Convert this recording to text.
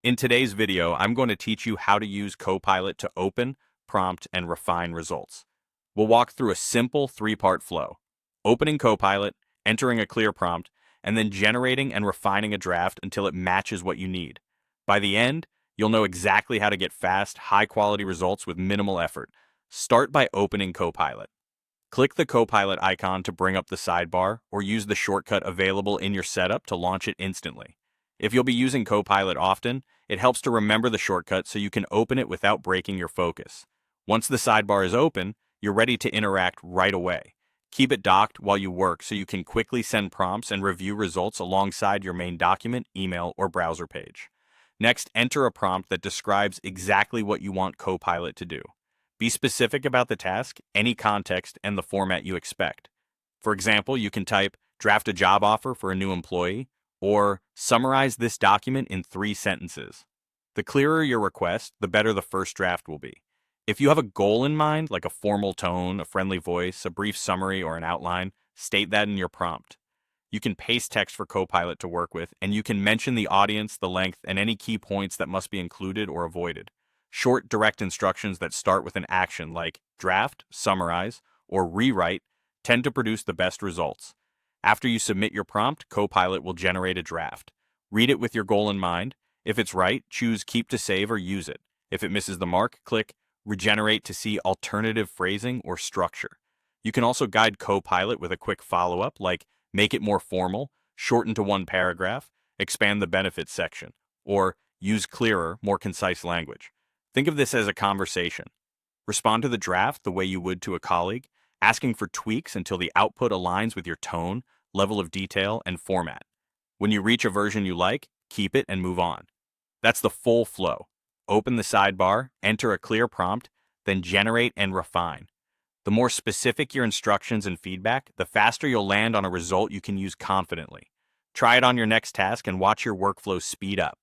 In today's video, I'm going to teach you how to use Copilot to open, prompt, and refine results. We'll walk through a simple three-part flow: opening Copilot, entering a clear prompt, and then generating and refining a draft until it matches what you need. By the end, you'll know exactly how to get fast, high-quality results with minimal effort. Start by opening Copilot. Click the Copilot icon to bring up the sidebar, or use the shortcut available in your setup to launch it instantly. If you'll be using Copilot often, it helps to remember the shortcut so you can open it without breaking your focus. Once the sidebar is open, you're ready to interact right away. Keep it docked while you work so you can quickly send prompts and review results alongside your main document, email, or browser page. Next, enter a prompt that describes exactly what you want Copilot to do. Be specific about the task, any context, and the format you expect. For example, you can type, "Draft a job offer for a new employee," or "Summarize this document in 3 sentences." The clearer your request, the better the first draft will be. If you have a goal in mind, like a formal tone, a friendly voice, a brief summary, or an outline, state that in your prompt. You can paste text for Copilot to work with, and you can mention the audience, the length, and any key points that must be included or avoided. Short, direct instructions that start with an action like draft, summarize, or rewrite tend to produce the best results. After you submit your prompt, Copilot will generate a draft. Read it with your goal in mind. If it's right, choose Keep to Save or use it. If it misses the mark, click Regenerate to see alternative phrasing or structure. You can also guide Copilot with a quick follow-up like make it more formal, shorten to one paragraph, expand the benefits section, or use clearer, more concise language. Think of this as a conversation. Respond to the draft the way you would to a colleague, asking for tweaks until the output aligns with your tone, level of detail, and format. When you reach a version you like, keep it and move on. That's the full flow. Open the sidebar, enter a clear prompt, then generate and refine. The more specific your instructions and feedback, the faster you'll land on a result you can use confidently. Try it on your next task and watch your workflow speed up.